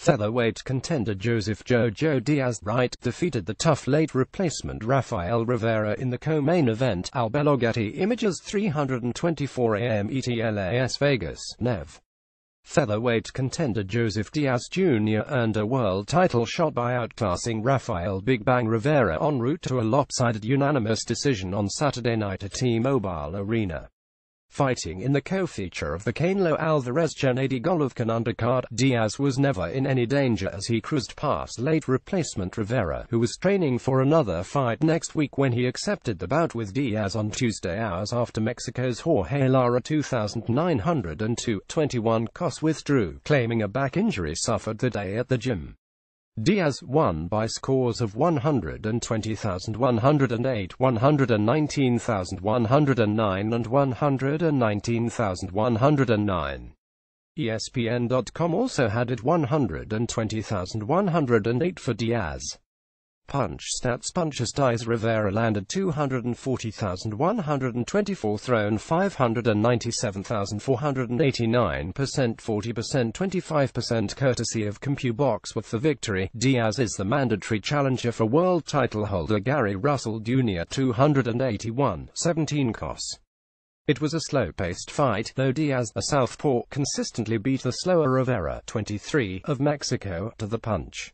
Featherweight contender Joseph JoJo Diaz defeated the tough late replacement Rafael Rivera in the co-main event. Getty Images 3:24 a.m. ET Las Vegas, Nev. Featherweight contender Joseph Diaz Jr. earned a world title shot by outclassing Rafael Big Bang Rivera en route to a lopsided unanimous decision on Saturday night at T-Mobile Arena. Fighting in the co-feature of the Canelo Alvarez gennady Golovkin undercard, Diaz was never in any danger as he cruised past late replacement Rivera, who was training for another fight next week when he accepted the bout with Diaz on Tuesday hours after Mexico's Jorge Lara 2,902-21 COS withdrew, claiming a back injury suffered the day at the gym. Diaz won by scores of 120,108, 119,109 and 119,109. ESPN.com also had it 120,108 for Diaz. Punch stats. Punches. Diaz Rivera landed 240,124, thrown 597,489, 40%, 25% courtesy of CompuBox with the victory. Diaz is the mandatory challenger for world title holder Gary Russell Jr. 281-17 COS. It was a slow-paced fight, though Diaz, a southpaw, consistently beat the slower Rivera 23 of Mexico to the punch.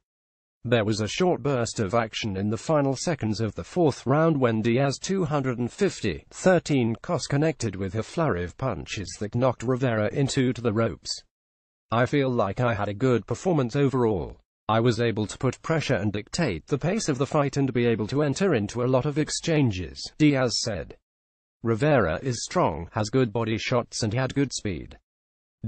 There was a short burst of action in the final seconds of the fourth round when Diaz 250-13 COS connected with a flurry of punches that knocked Rivera into the ropes. I feel like I had a good performance overall. I was able to put pressure and dictate the pace of the fight and be able to enter into a lot of exchanges, Diaz said. Rivera is strong, has good body shots and he had good speed.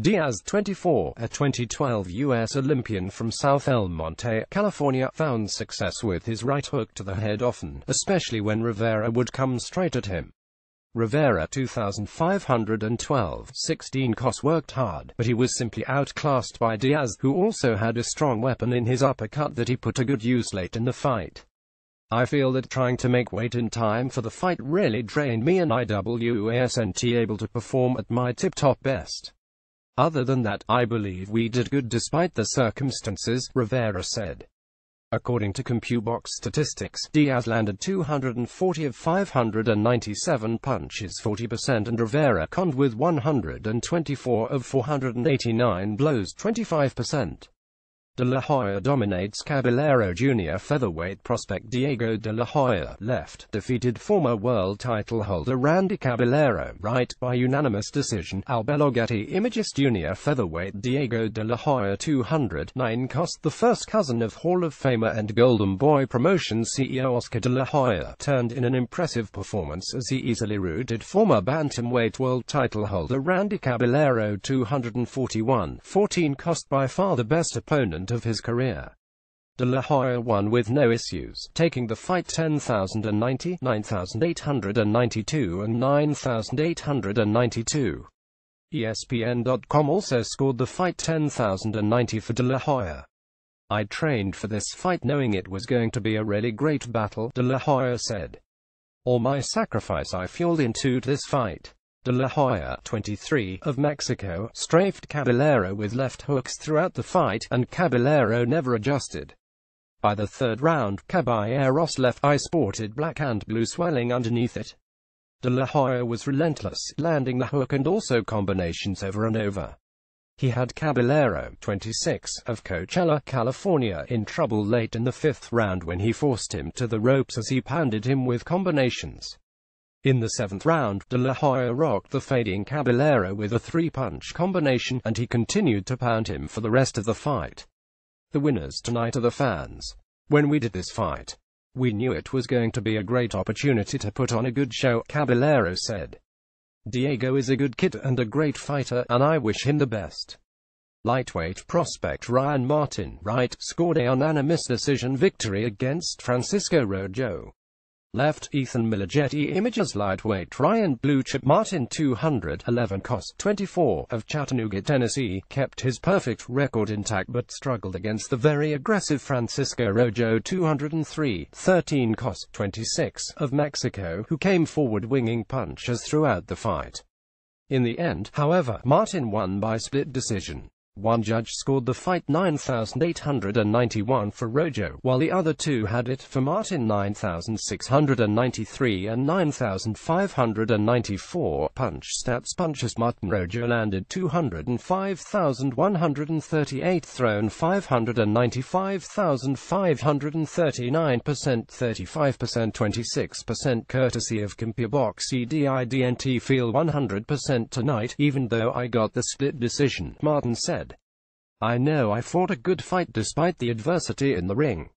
Diaz, 24, a 2012 U.S. Olympian from South El Monte, California, found success with his right hook to the head often, especially when Rivera would come straight at him. Rivera 2,512-16 COS worked hard, but he was simply outclassed by Diaz, who also had a strong weapon in his uppercut that he put to good use late in the fight. I feel that trying to make weight in time for the fight really drained me and I wasn't able to perform at my tip-top best. Other than that, I believe we did good despite the circumstances, Rivera said. According to CompuBox statistics, Diaz landed 240 of 597 punches, 40%, and Rivera conned with 124 of 489 blows, 25%. De La Hoya dominates. Caballero Jr. Featherweight prospect Diego De La Hoya, left, defeated former world title holder Randy Caballero, by unanimous decision. Getty Images. Jr. Featherweight Diego De La Hoya 209 COS. The first cousin of Hall of Famer and Golden Boy Promotions CEO Oscar De La Hoya turned in an impressive performance as he easily routed former bantamweight world title holder Randy Caballero 241-14 COS, by far the best opponent of his career. De La Hoya won with no issues, taking the fight 10,090, 9,892 and 9,892. ESPN.com also scored the fight 10,090 for De La Hoya. I trained for this fight knowing it was going to be a really great battle, De La Hoya said. All my sacrifice I fueled into this fight. De La Hoya, 23, of Mexico, strafed Caballero with left hooks throughout the fight, and Caballero never adjusted. By the third round, Caballero's left eye sported black and blue swelling underneath it. De La Hoya was relentless, landing the hook and also combinations over and over. He had Caballero, 26, of Coachella, California, in trouble late in the fifth round when he forced him to the ropes as he pounded him with combinations. In the seventh round, De La Hoya rocked the fading Caballero with a three-punch combination, and he continued to pound him for the rest of the fight. The winners tonight are the fans. When we did this fight, we knew it was going to be a great opportunity to put on a good show, Caballero said. Diego is a good kid and a great fighter, and I wish him the best. Lightweight prospect Ryan Martin, scored a unanimous decision victory against Francisco Rojo. Left, Ethan Miller. Getty Images. Lightweight Ryan Blue Chip Martin 211 COS, 24, of Chattanooga, Tennessee, kept his perfect record intact but struggled against the very aggressive Francisco Rojo 203-13 COS, 26, of Mexico, who came forward winging punches throughout the fight. In the end, however, Martin won by split decision. One judge scored the fight 9,891 for Rojo, while the other two had it for Martin 9,693 and 9,594. Punch stats: punches Martin Rojo landed 205,138, thrown 595,539%, 35%, 26% courtesy of CompuBox. Didn't feel 100% tonight, even though I got the split decision, Martin said. I know I fought a good fight despite the adversity in the ring.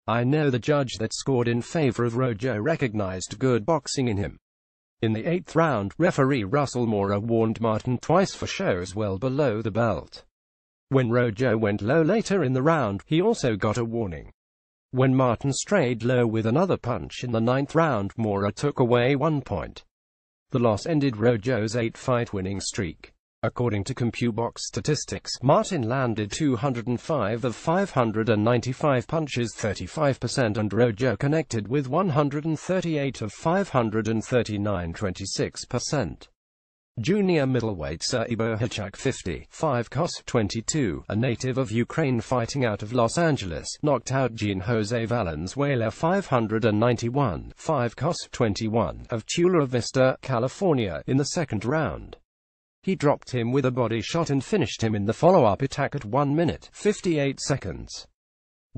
I know the judge that scored in favor of Rojo recognized good boxing in him. In the 8th round, referee Russell Mora warned Martin twice for shows well below the belt. When Rojo went low later in the round, he also got a warning. When Martin strayed low with another punch in the 9th round, Mora took away 1 point. The loss ended Rojo's 8-fight winning streak. According to CompuBox statistics, Martin landed 205 of 595 punches, 35%, and Rojo connected with 138 of 539, 26%. Junior middleweight Serhiy Bohachuk, 55, cos. 22, a native of Ukraine fighting out of Los Angeles, knocked out Jean Jose Valenzuela, 591, 5, cos. 21, of Chula Vista, California, in the 2nd round. He dropped him with a body shot and finished him in the follow-up attack at 1 minute, 58 seconds.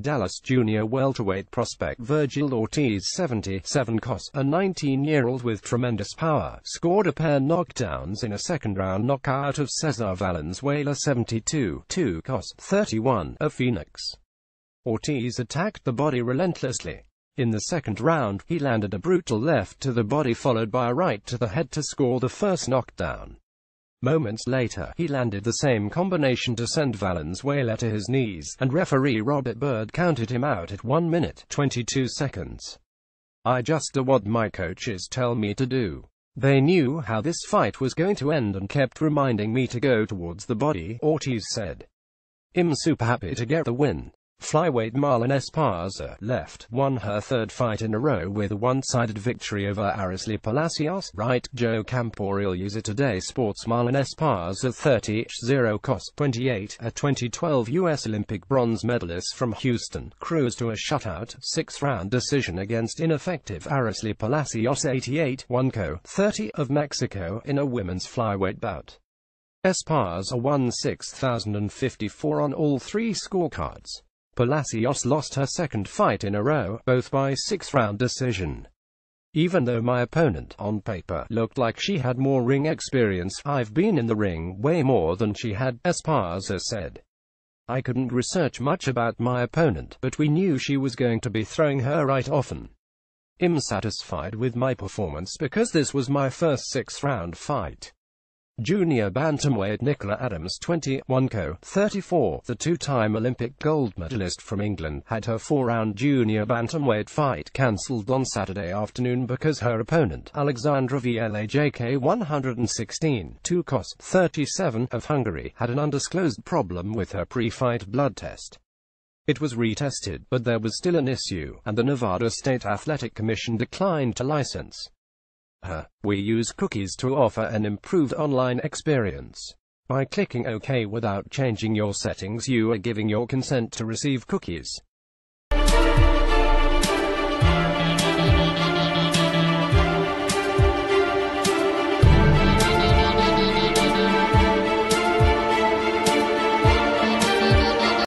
Dallas junior welterweight prospect Virgil Ortiz, 77, cos. A 19-year-old with tremendous power, scored a pair knockdowns in a 2nd-round knockout of Cesar Valenzuela, 72, 2, cos. 31, of Phoenix. Ortiz attacked the body relentlessly. In the 2nd round, he landed a brutal left to the body followed by a right to the head to score the first knockdown. Moments later, he landed the same combination to send Valenzuela to his knees, and referee Robert Byrd counted him out at 1 minute, 22 seconds. I just do what my coaches tell me to do. They knew how this fight was going to end and kept reminding me to go towards the body, Ortiz said. I'm super happy to get the win. Flyweight Marlen Esparza, left, won her 3rd fight in a row with a one-sided victory over Araceli Palacios, right. Joe Camporil User Today Sports. Marlen Esparza, 30, cos. 28, a 2012 U.S. Olympic bronze medalist from Houston, cruised to a shutout, 6th-round decision against ineffective Araceli Palacios, 88, 1 co. 30, of Mexico, in a women's flyweight bout. Esparza won 6,054 on all 3 scorecards. Palacios lost her 2nd fight in a row, both by 6th-round decision. Even though my opponent, on paper, looked like she had more ring experience, I've been in the ring way more than she had, Esparza said. I couldn't research much about my opponent, but we knew she was going to be throwing her right often. I'm satisfied with my performance because this was my first 6th-round fight. Junior bantamweight Nicola Adams, 21, co. 34, the 2-time Olympic gold medalist from England, had her 4-round junior bantamweight fight cancelled on Saturday afternoon because her opponent, Alexandra Vlajk, 116, 2 cos. 37, of Hungary, had an undisclosed problem with her pre-fight blood test. It was retested, but there was still an issue, and the Nevada State Athletic Commission declined to license her. We use cookies to offer an improved online experience. By clicking OK without changing your settings, you are giving your consent to receive cookies.